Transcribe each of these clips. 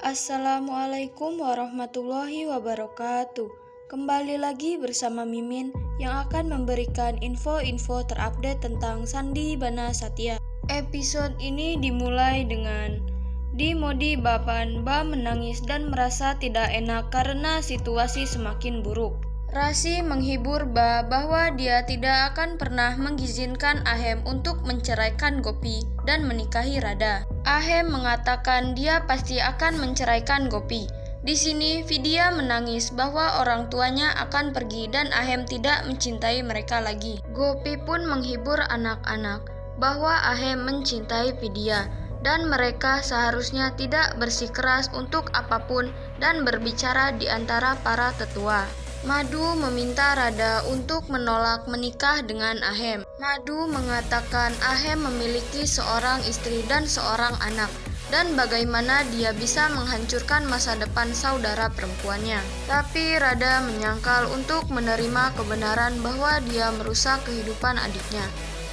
Assalamualaikum warahmatullahi wabarakatuh. Kembali lagi bersama Mimin yang akan memberikan info-info terupdate tentang Sandi Bana Satya. Episode ini dimulai dengan di Modi Bapan Ba menangis dan merasa tidak enak karena situasi semakin buruk. Rasi menghibur Ba bahwa dia tidak akan pernah mengizinkan Ahem untuk menceraikan Gopi dan menikahi Radha. Ahem mengatakan dia pasti akan menceraikan Gopi. Di sini Vidya menangis bahwa orang tuanya akan pergi dan Ahem tidak mencintai mereka lagi. Gopi pun menghibur anak-anak bahwa Ahem mencintai Vidya dan mereka seharusnya tidak bersikeras untuk apapun dan berbicara di antara para tetua. Madu meminta Radha untuk menolak menikah dengan Ahem. Madu mengatakan Ahem memiliki seorang istri dan seorang anak, dan bagaimana dia bisa menghancurkan masa depan saudara perempuannya. Tapi Radha menyangkal untuk menerima kebenaran bahwa dia merusak kehidupan adiknya.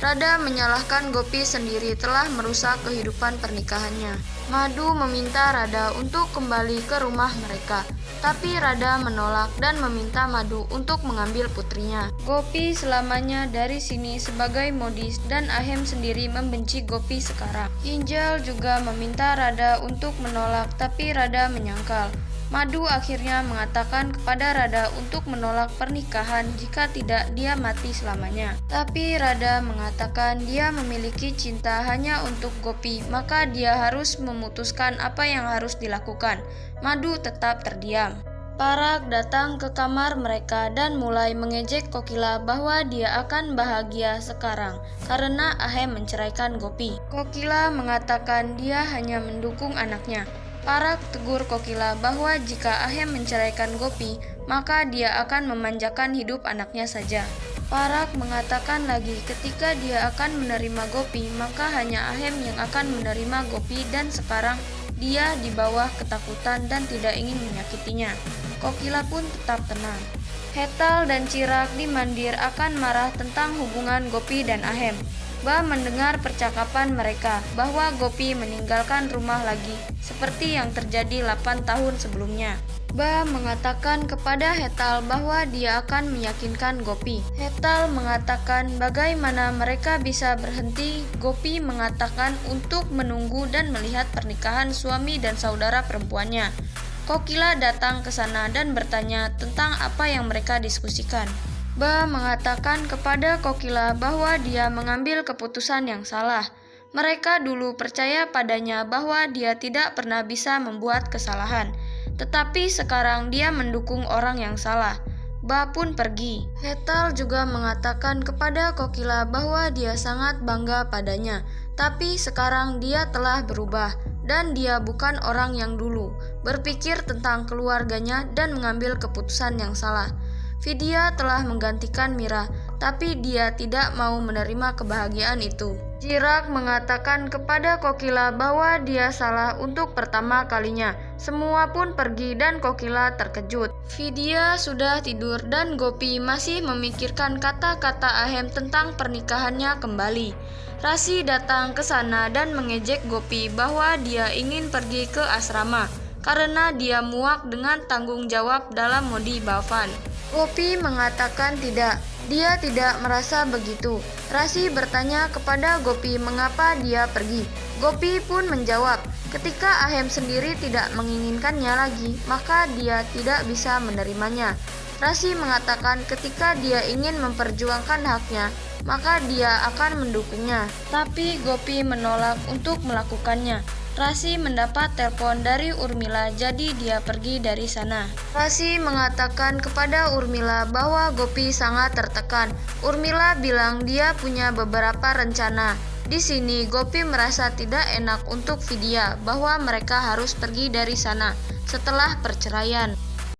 Radha menyalahkan Gopi sendiri telah merusak kehidupan pernikahannya. Madu meminta Radha untuk kembali ke rumah mereka, tapi Radha menolak dan meminta Madu untuk mengambil putrinya. Gopi selamanya dari sini sebagai modis dan Ahem sendiri membenci Gopi sekarang. Kinjal juga meminta Radha untuk menolak, tapi Radha menyangkal. Madu akhirnya mengatakan kepada Radha untuk menolak pernikahan jika tidak dia mati selamanya. Tapi Radha mengatakan dia memiliki cinta hanya untuk Gopi, maka dia harus memutuskan apa yang harus dilakukan. Madu tetap terdiam. Parak datang ke kamar mereka dan mulai mengejek Kokila bahwa dia akan bahagia sekarang karena Ahem menceraikan Gopi. Kokila mengatakan dia hanya mendukung anaknya. Parak tegur Kokila bahwa jika Ahem menceraikan Gopi, maka dia akan memanjakan hidup anaknya saja. Parak mengatakan lagi ketika dia akan menerima Gopi, maka hanya Ahem yang akan menerima Gopi dan sekarang dia di bawah ketakutan dan tidak ingin menyakitinya. Kokila pun tetap tenang. Hetal dan Cirak di Mandir akan marah tentang hubungan Gopi dan Ahem. Ba mendengar percakapan mereka bahwa Gopi meninggalkan rumah lagi seperti yang terjadi 8 tahun sebelumnya. Ba mengatakan kepada Hetal bahwa dia akan meyakinkan Gopi. Hetal mengatakan bagaimana mereka bisa berhenti. Gopi mengatakan untuk menunggu dan melihat pernikahan suami dan saudara perempuannya. Kokila datang ke sana dan bertanya tentang apa yang mereka diskusikan. Ba mengatakan kepada Kokila bahwa dia mengambil keputusan yang salah. Mereka dulu percaya padanya bahwa dia tidak pernah bisa membuat kesalahan, tetapi sekarang dia mendukung orang yang salah. Ba pun pergi. Hetal juga mengatakan kepada Kokila bahwa dia sangat bangga padanya, tapi sekarang dia telah berubah dan dia bukan orang yang dulu berpikir tentang keluarganya dan mengambil keputusan yang salah. Vidya telah menggantikan Mira, tapi dia tidak mau menerima kebahagiaan itu. Cirak mengatakan kepada Kokila bahwa dia salah untuk pertama kalinya. Semua pun pergi dan Kokila terkejut. Vidya sudah tidur dan Gopi masih memikirkan kata-kata Ahem tentang pernikahannya kembali. Rasi datang ke sana dan mengejek Gopi bahwa dia ingin pergi ke asrama karena dia muak dengan tanggung jawab dalam Modi Bavan. Gopi mengatakan tidak, dia tidak merasa begitu. Rasi bertanya kepada Gopi mengapa dia pergi. Gopi pun menjawab, ketika Ahem sendiri tidak menginginkannya lagi, maka dia tidak bisa menerimanya. Rasi mengatakan ketika dia ingin memperjuangkan haknya, maka dia akan mendukungnya. Tapi Gopi menolak untuk melakukannya. Rasi mendapat telepon dari Urmila, jadi dia pergi dari sana. Rasi mengatakan kepada Urmila bahwa Gopi sangat tertekan. Urmila bilang dia punya beberapa rencana. Di sini Gopi merasa tidak enak untuk Vidya bahwa mereka harus pergi dari sana setelah perceraian.